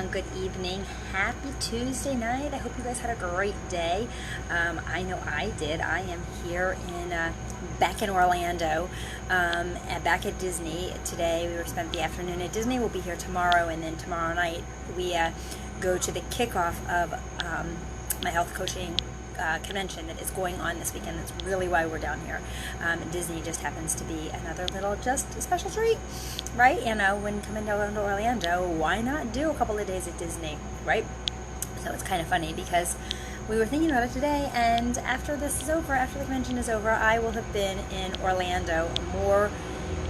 everyone. Good evening. Happy Tuesday night. I hope you guys had a great day. I know I did. I am here back in Orlando, back at Disney today. We spent the afternoon at Disney. We'll be here tomorrow, and then tomorrow night we go to the kickoff of my health coaching convention that is going on this weekend. That's really why we're down here. Disney just happens to be another little just a special treat, right? When coming down to Orlando, why not do a couple of days at Disney, right? So it's kind of funny because we were thinking about it today, and after this is over, after the convention is over, I will have been in Orlando more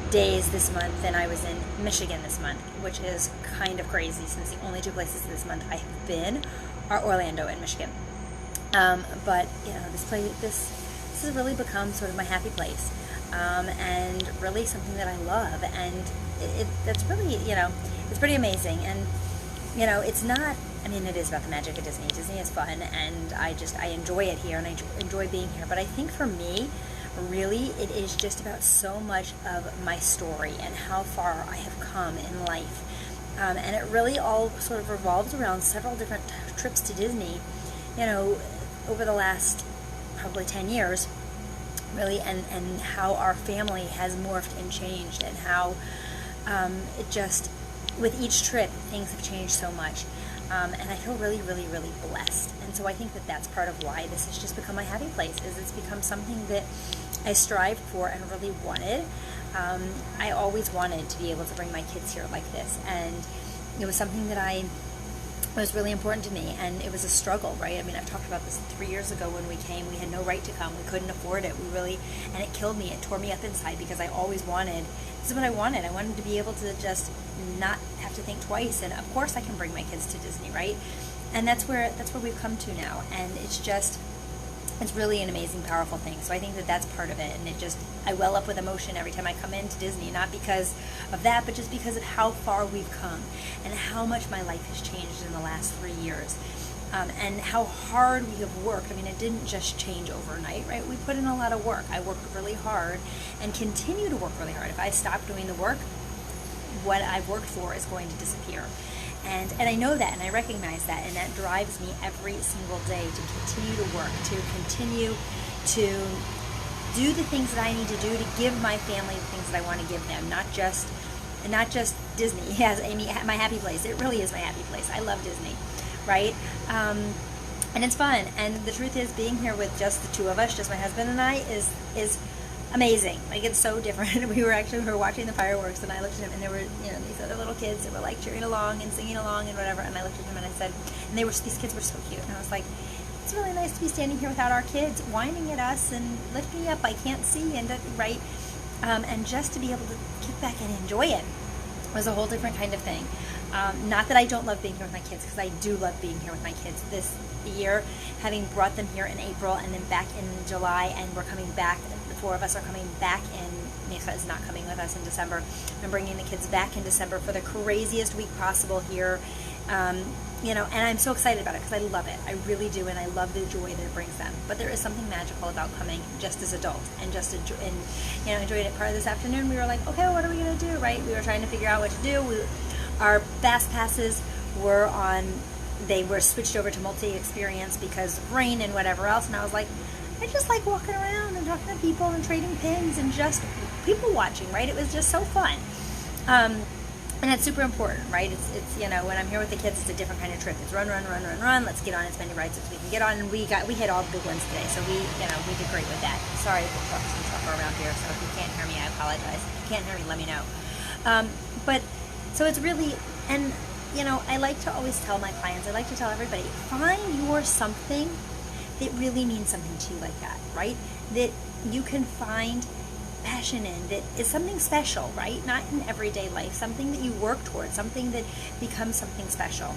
days this month than I was in Michigan this month, which is kind of crazy since the only two places this month I have been are Orlando and Michigan. But this has really become sort of my happy place, and really something that I love, and that's really, it's pretty amazing. And it's not, it is about the magic of Disney. Disney is fun, and I enjoy it here, and I enjoy being here. But I think for me, really, it is just about so much of my story and how far I have come in life, and it really all sort of revolves around several different trips to Disney, over the last probably 10 years, really, and how our family has morphed and changed, and how with each trip, things have changed so much. And I feel really, really, really blessed. And so I think that that's part of why this has just become my happy place, is it's become something that I strived for and really wanted. I always wanted to be able to bring my kids here like this, and it was something that it was really important to me, and it was a struggle, right? I've talked about this 3 years ago when we came. We had no right to come. We couldn't afford it. And it killed me. It tore me up inside because I always wanted, this is what I wanted. I wanted to be able to just not have to think twice, and of course I can bring my kids to Disney, right? And that's where we've come to now, and it's really an amazing, powerful thing. So I think that that's part of it, and I well up with emotion every time I come into Disney, not because of that, but just because of how far we've come and how much my life has changed in the last 3 years, and how hard we have worked. It didn't just change overnight, right? We put in a lot of work. I worked really hard and continue to work really hard. If I stop doing the work, what I've worked for is going to disappear. And I know that, and I recognize that, and that drives me every single day to continue to work, to continue to do the things that I need to do to give my family the things that I want to give them, not just Disney as my happy place. It really is my happy place. I love Disney, right? And it's fun. And the truth is, being here with just the two of us, just my husband and I, is amazing. It's so different. We were watching the fireworks, and I looked at him, and there were these other little kids that were cheering along and singing along and whatever, and I looked at him and I said, and these kids were so cute, and I was like, it's really nice to be standing here without our kids whining at us and lifting me up, I can't see, and right, and just to be able to kick back and enjoy it was a whole different kind of thing. Not that I don't love being here with my kids, because I do love being here with my kids. This year, having brought them here in April and then back in July, and we're coming back, the four of us are coming back in, Mesa is not coming with us in December. I'm bringing the kids back in December for the craziest week possible here, and I'm so excited about it because I love it. I really do, and I love the joy that it brings them. But there is something magical about coming just as adults and just enjoying it. Part of this afternoon, we were like, okay, what are we going to do, right? We were trying to figure out what to do. Our fast passes they were switched over to multi-experience because of rain and whatever else, and I was like, I just like walking around and talking to people and trading pins and just people watching, right? It was just so fun. And that's super important, right? It's when I'm here with the kids, it's a different kind of trip. It's run. Let's get on as many rides as we can get on, and we hit all the big ones today, so we did great with that. Sorry if the trucks and stuff are around here, so if you can't hear me, I apologize. If you can't hear me, let me know. But so it's really, and I like to always tell my clients, I like to tell everybody, find your something that really means something to you like that, right? That you can find passion in, that is something special, right? Not in everyday life, something that you work towards, something that becomes something special,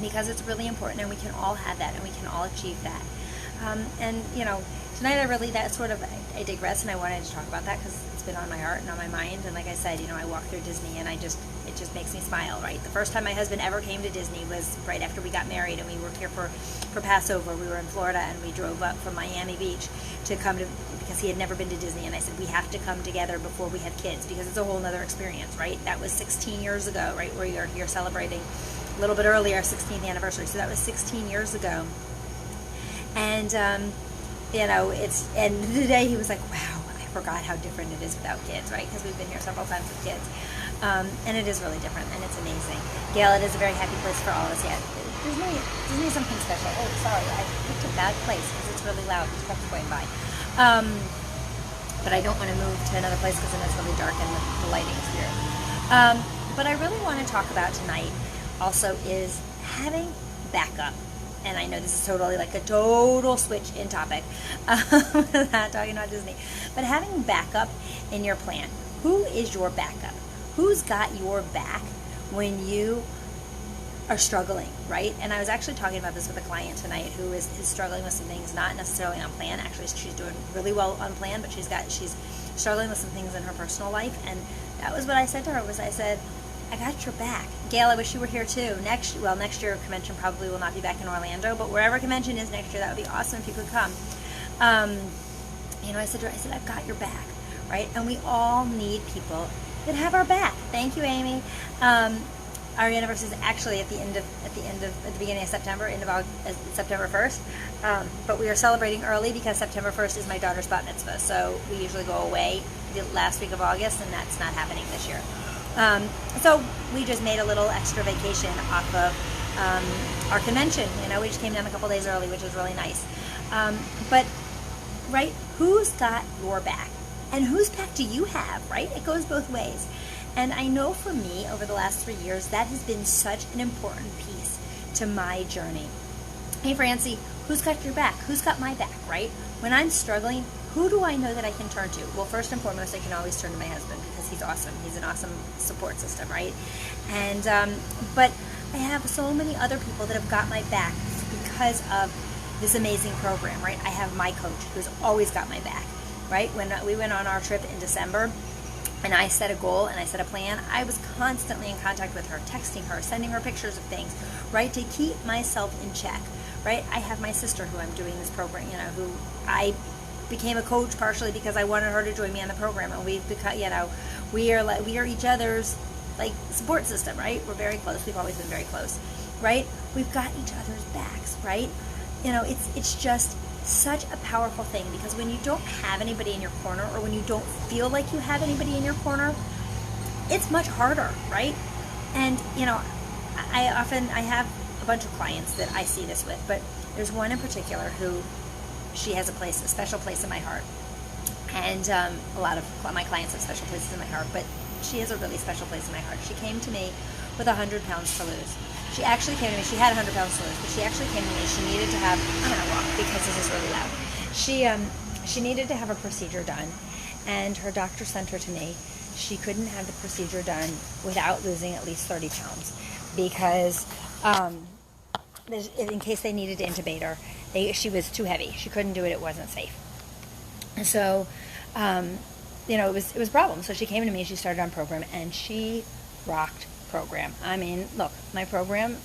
because it's really important, and we can all have that, and we can all achieve that. Tonight I digress, and I wanted to talk about that because it's been on my heart and on my mind, and like I said, I walk through Disney, and it just makes me smile, right? The first time my husband ever came to Disney was right after we got married, and we worked here for Passover. We were in Florida, and we drove up from Miami Beach to come to, because he had never been to Disney, and I said, we have to come together before we have kids, because it's a whole nother experience, right? That was 16 years ago, right, where you're here celebrating a little bit earlier, 16th anniversary. So that was 16 years ago. And, and today he was like, wow, I forgot how different it is without kids, right? Because we've been here several times with kids. And it is really different, and it's amazing. Gail, it is a very happy place for all of us. Yeah, Disney is something special. Oh, sorry, I picked a bad place because it's really loud. There's trucks going by. But I don't want to move to another place because then it's really dark and the lighting's weird. But I really want to talk about tonight also is having backup. And I know this is totally like a total switch in topic. Not talking about Disney. But having backup in your plan. Who is your backup? Who's got your back when you are struggling, right? And I was actually talking about this with a client tonight who is struggling with some things, not necessarily on plan. Actually, she's doing really well on plan, but she's struggling with some things in her personal life. And that was what I said to her, I said, I got your back. Gail, I wish you were here too. Next year convention probably will not be back in Orlando, but wherever convention is next year, that would be awesome if you could come. I said to her, I've got your back, right? And we all need people that have our back. Thank you, Amy. Our anniversary is actually at the beginning of September, September 1st. But we are celebrating early because September 1st is my daughter's bat mitzvah. So we usually go away the last week of August, and that's not happening this year. So we just made a little extra vacation off of our convention. We just came down a couple days early, which was really nice. But right, who's got your back? And whose back do you have, right? It goes both ways. And I know for me, over the last 3 years, that has been such an important piece to my journey. Hey, Francie, who's got your back? Who's got my back, right? When I'm struggling, who do I know that I can turn to? Well, first and foremost, I can always turn to my husband because he's awesome. He's an awesome support system, right? And but I have so many other people that have got my back because of this amazing program, right? I have my coach who's always got my back. Right? When we went on our trip in December and I set a goal and I set a plan, I was constantly in contact with her, texting her, sending her pictures of things, right? To keep myself in check, right? I have my sister who I'm doing this program, who I became a coach partially because I wanted her to join me on the program, and we've become, we are each other's support system, right? We're very close. We've always been very close, right? We've got each other's backs, right? It's just such a powerful thing, because when you don't have anybody in your corner, or when you don't feel like you have anybody in your corner, it's much harder, right? And I have a bunch of clients that I see this with, but there's one in particular who she has a special place in my heart, and a lot of my clients have special places in my heart, but she has a really special place in my heart. She came to me with 100 pounds to lose. She actually came to me, she had 100 pounds to lose, but she actually came to me, she needed to have, I'm going to walk because this is really loud. She needed to have a procedure done, and her doctor sent her to me. She couldn't have the procedure done without losing at least 30 pounds, because in case they needed to intubate her, she was too heavy. She couldn't do it, it wasn't safe. And so, it was a problem. So she came to me, she started on program, and she rocked program. I mean, look, my program,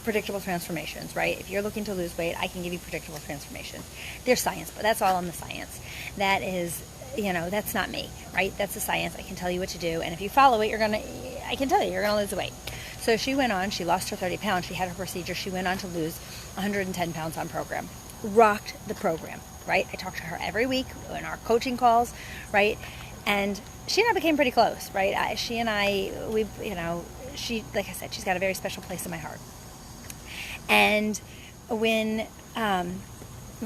predictable transformations, right? If you're looking to lose weight, I can give you predictable transformations. There's science, but that's all on the science. That is, that's not me, right? That's the science. I can tell you what to do, and if you follow it, I can tell you're gonna lose the weight. So she went on, she lost her 30 pounds, she had her procedure, she went on to lose 110 pounds on program. Rocked the program, right? I talked to her every week in our coaching calls, right? And she and I became pretty close, right? She, like I said, she's got a very special place in my heart. And when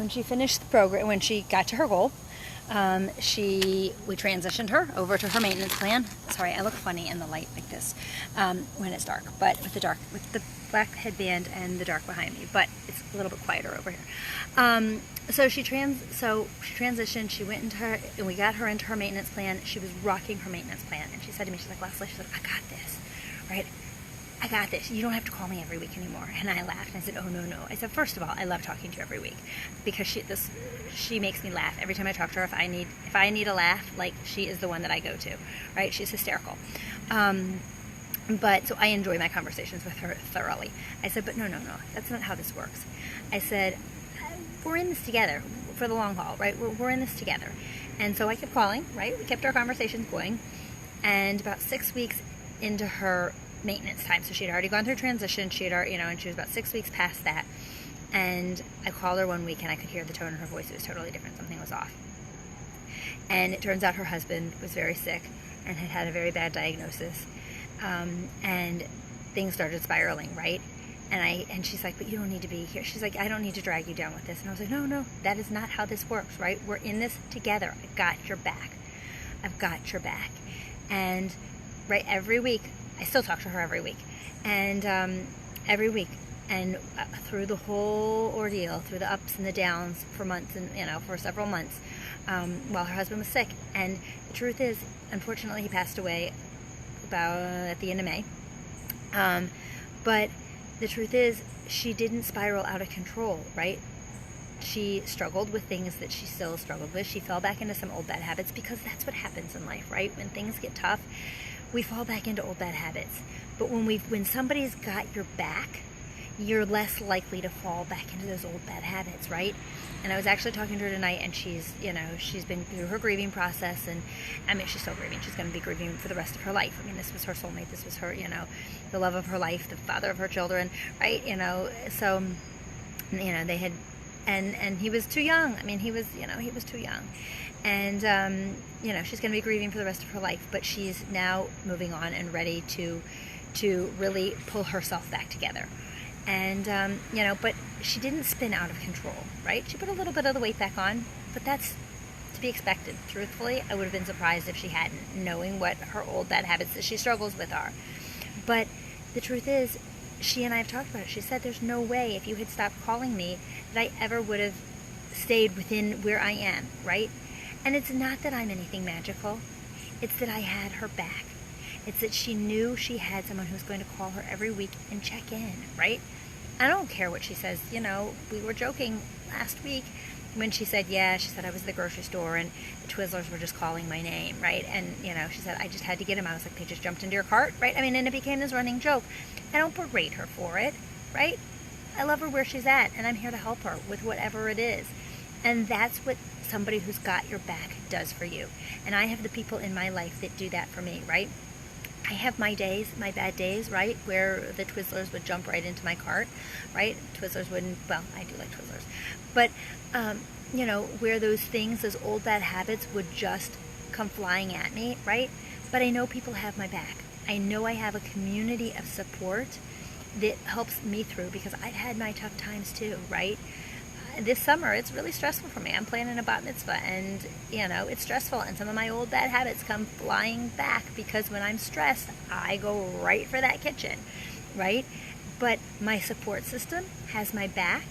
she finished the program, when she got to her goal, we transitioned her over to her maintenance plan. Sorry, I look funny in the light like this when it's dark, but with the black headband and the dark behind me. But it's a little bit quieter over here. So she transitioned. She went into her, and we got her into her maintenance plan. She was rocking her maintenance plan, and she said to me, she's like, Lesley, she said, I got this, right? I got this. You don't have to call me every week anymore. And I laughed, and I said, oh, no. I said, first of all, I love talking to you every week, because she makes me laugh every time I talk to her. If I need a laugh, she is the one that I go to, right? She's hysterical. But so I enjoy my conversations with her thoroughly. I said, but no, that's not how this works. I said, we're in this together for the long haul, right? We're in this together. And so I kept calling, right? We kept our conversations going. And about 6 weeks into her maintenance time. So she had already gone through transition. She had already, and she was about 6 weeks past that. And I called her one week and I could hear the tone in her voice. It was totally different. Something was off. And it turns out her husband was very sick and had had a very bad diagnosis. And things started spiraling, right? And she's like, but you don't need to be here. She's like, I don't need to drag you down with this. And I was like, no, that is not how this works, right? We're in this together. I've got your back. And right, every week, I still talk to her every week. And every week, and through the whole ordeal, through the ups and the downs for months, and for several months, while her husband was sick. And the truth is, unfortunately, he passed away about at the end of May. But the truth is, she didn't spiral out of control, right? She struggled with things that she still struggled with. She fell back into some old bad habits, because that's what happens in life, right? When things get tough, we fall back into old bad habits. But when somebody's got your back, you're less likely to fall back into those old bad habits, right? And I was actually talking to her tonight, and she's been through her grieving process, and I mean, she's still grieving. She's going to be grieving for the rest of her life. I mean, this was her soulmate. This was her, the love of her life, the father of her children, right? So, they had, and he was too young. I mean, he was too young. And, she's going to be grieving for the rest of her life, but she's now moving on and ready to really pull herself back together. And, but she didn't spin out of control, right? She put a little bit of the weight back on, but that's to be expected. Truthfully, I would have been surprised if she hadn't, knowing what her old bad habits that she struggles with are. But the truth is, she and I have talked about it. She said there's no way, if you had stopped calling me, that I ever would have stayed within where I am, right? And it's not that I'm anything magical. It's that I had her back. It's that she knew she had someone who was going to call her every week and check in, right? I don't care what she says. We were joking last week when she said, she said I was at the grocery store and the Twizzlers were just calling my name, right? And, she said, I just had to get them. I was like, they just jumped into your cart, right? I mean, and it became this running joke. I don't berate her for it, right? I love her where she's at, and I'm here to help her with whatever it is. And that's what somebody who's got your back does for you. And I have the people in my life that do that for me, right? I have my days, my bad days, right, where the Twizzlers would jump right into my cart, right? Twizzlers wouldn't, well, I do like Twizzlers. But, where those things, those old bad habits would just come flying at me, right? But I know people have my back. I know I have a community of support that helps me through, because I've had my tough times too, right? This summer, it's really stressful for me. I'm planning a bat mitzvah, and, it's stressful, and some of my old bad habits come flying back, because when I'm stressed, I go right for that kitchen, right? But my support system has my back,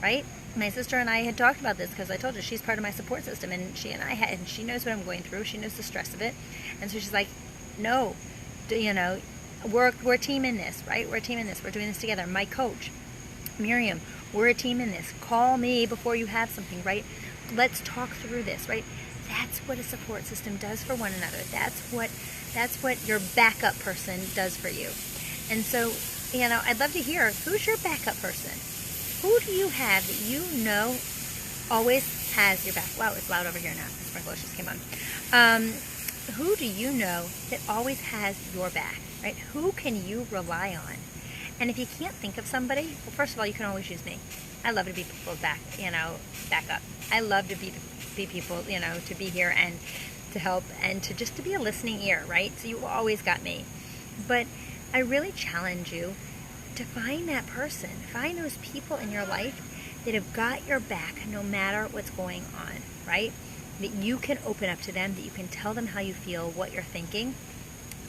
right? My sister and I had talked about this, because I told her she's part of my support system, and she knows what I'm going through. She knows the stress of it, and so she's like, no, we're a team in this, right? We're a team in this. We're doing this together. My coach, Miriam, we're a team in this. Call me before you have something, right? Let's talk through this, right? That's what a support system does for one another. That's what your backup person does for you. And so, I'd love to hear, who's your backup person? Who do you have that always has your back? Wow, it's loud over here now. The sprinklers just came on. Who do you know that always has your back, right? Who can you rely on? And if you can't think of somebody, well, first of all, you can always use me. I love to be people's back up. I love to be people, to be here and to help and to be a listening ear, right? So you always got me. But I really challenge you to find that person. Find those people in your life that have got your back no matter what's going on, right? That you can open up to them, that you can tell them how you feel, what you're thinking,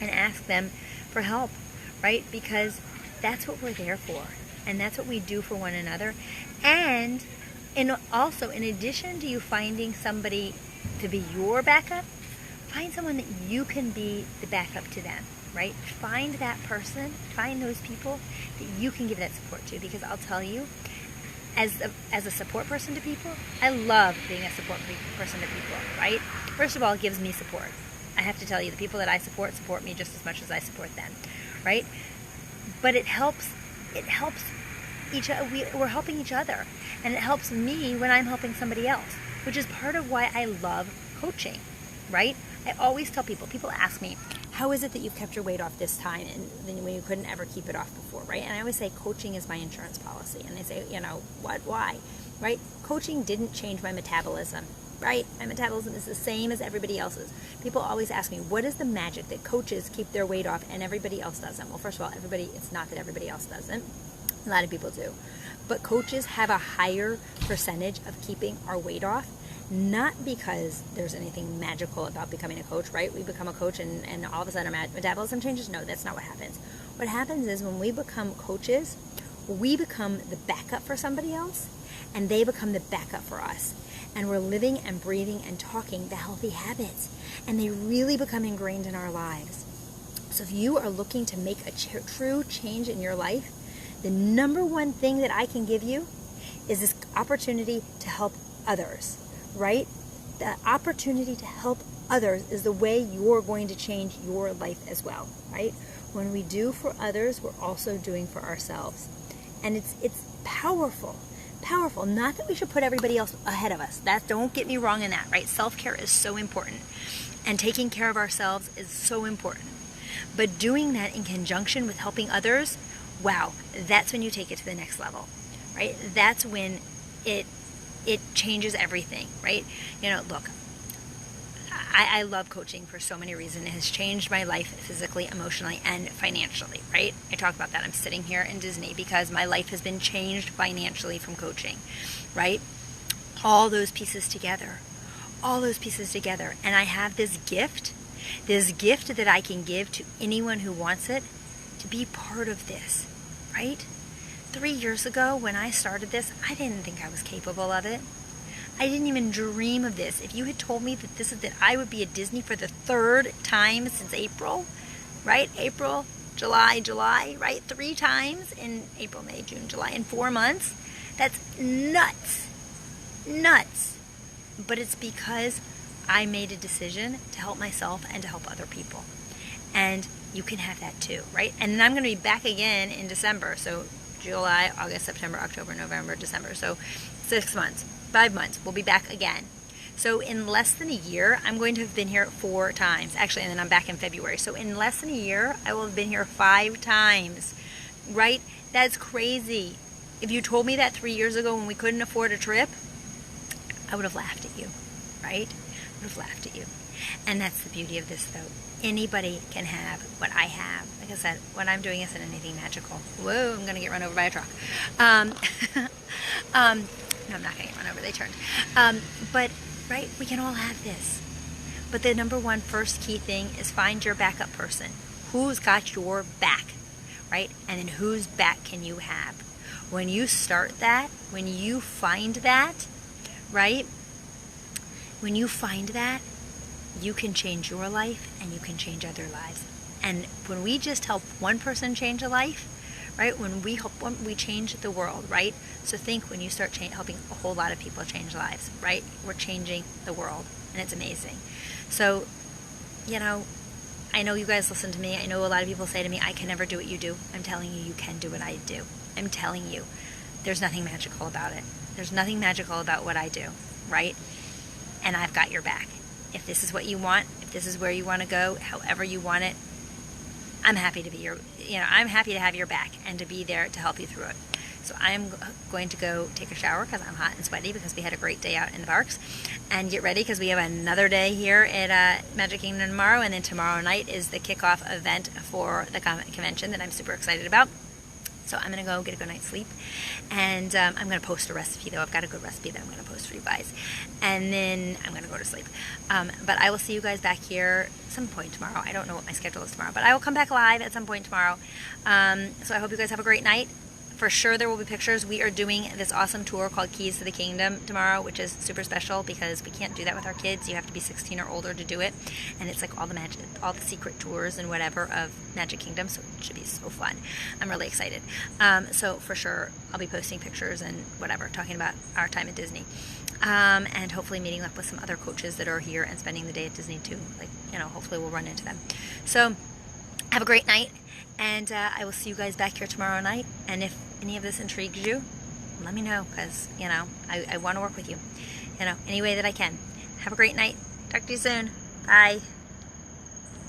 and ask them for help, right? Because that's what we're there for, and that's what we do for one another. And also, in addition to you finding somebody to be your backup, find someone that you can be the backup to them, right? Find that person, find those people that you can give that support to, because I'll tell you, as a support person to people, I love being a support person to people, right? First of all, it gives me support. I have to tell you, the people that I support me just as much as I support them, right? But it helps we're helping each other, and it helps me when I'm helping somebody else, which is part of why I love coaching, right? I always tell people ask me, How is it that you've kept your weight off this time and then when you couldn't ever keep it off before, right? And I always say coaching is my insurance policy. And they say, why, right? Coaching didn't change my metabolism, right? My metabolism is the same as everybody else's. People always ask me, what is the magic that coaches keep their weight off and everybody else doesn't? Well, first of all, it's not that everybody else doesn't. A lot of people do. But coaches have a higher percentage of keeping our weight off, not because there's anything magical about becoming a coach, right? We become a coach and all of a sudden our metabolism changes. No, that's not what happens. What happens is when we become coaches, we become the backup for somebody else and they become the backup for us. And we're living and breathing and talking the healthy habits and they really become ingrained in our lives. So if you are looking to make a true change in your life, the number one thing that I can give you is this opportunity to help others, right? The opportunity to help others is the way you're going to change your life as well, right? When we do for others, we're also doing for ourselves. And it's powerful. Powerful. Not that we should put everybody else ahead of us. Don't get me wrong in that, right? Self-care is so important. And taking care of ourselves is so important. But doing that in conjunction with helping others, wow, that's when you take it to the next level, right? That's when it changes everything, right? Look, I love coaching for so many reasons. It has changed my life physically, emotionally, and financially, right? I talk about that. I'm sitting here in Disney because my life has been changed financially from coaching, right? All those pieces together. And I have this gift that I can give to anyone who wants it to be part of this, right? 3 years ago when I started this, I didn't think I was capable of it. I didn't even dream of this. If you had told me that I would be at Disney for the third time since April, right? April, July, right? 3 times in April, May, June, July, in 4 months. That's nuts. But it's because I made a decision to help myself and to help other people. And you can have that too, right? And then I'm going to be back again in December. So July, August, September, October, November, December. So 6 months, 5 months, we'll be back again. So in less than a year, I'm going to have been here 4 times. Actually, and then I'm back in February. So in less than a year, I will have been here 5 times, right? That's crazy. If you told me that 3 years ago when we couldn't afford a trip, I would have laughed at you, right? I would have laughed at you. And that's the beauty of this, though. Anybody can have what I have. Like I said, what I'm doing isn't anything magical. Whoa, I'm going to get run over by a truck. No, I'm not going to get run over. They turned. But, right, we can all have this. But the number one first key thing is find your backup person. Who's got your back, right? And then whose back can you have? When you start that, when you find that, right? When you find that, you can change your life and you can change other lives. And when we just help one person change a life, right? When we change the world, right? So think when you start helping a whole lot of people change lives, right? We're changing the world and it's amazing. So, I know you guys listen to me. I know a lot of people say to me, I can never do what you do. I'm telling you, you can do what I do. I'm telling you, there's nothing magical about it. There's nothing magical about what I do, right? And I've got your back. If this is what you want, if this is where you want to go, however you want it, I'm happy to be I'm happy to have your back and to be there to help you through it. So I'm going to go take a shower because I'm hot and sweaty because we had a great day out in the parks, and get ready because we have another day here at Magic Kingdom tomorrow, and then tomorrow night is the kickoff event for the convention that I'm super excited about. So I'm going to go get a good night's sleep, and I'm going to post a recipe, though. I've got a good recipe that I'm going to post for you guys, and then I'm going to go to sleep. But I will see you guys back here some point tomorrow. I don't know what my schedule is tomorrow, but I will come back live at some point tomorrow. So I hope you guys have a great night. For sure there will be pictures. We are doing this awesome tour called Keys to the Kingdom tomorrow, which is super special because we can't do that with our kids. You have to be 16 or older to do it. And it's like all the secret tours and whatever of Magic Kingdom, so it should be so fun. I'm really excited. So for sure I'll be posting pictures and whatever, talking about our time at Disney. And hopefully meeting up with some other coaches that are here and spending the day at Disney too. Hopefully we'll run into them. So have a great night. And I will see you guys back here tomorrow night. And if any of this intrigues you, let me know because, I want to work with you, any way that I can. Have a great night. Talk to you soon. Bye.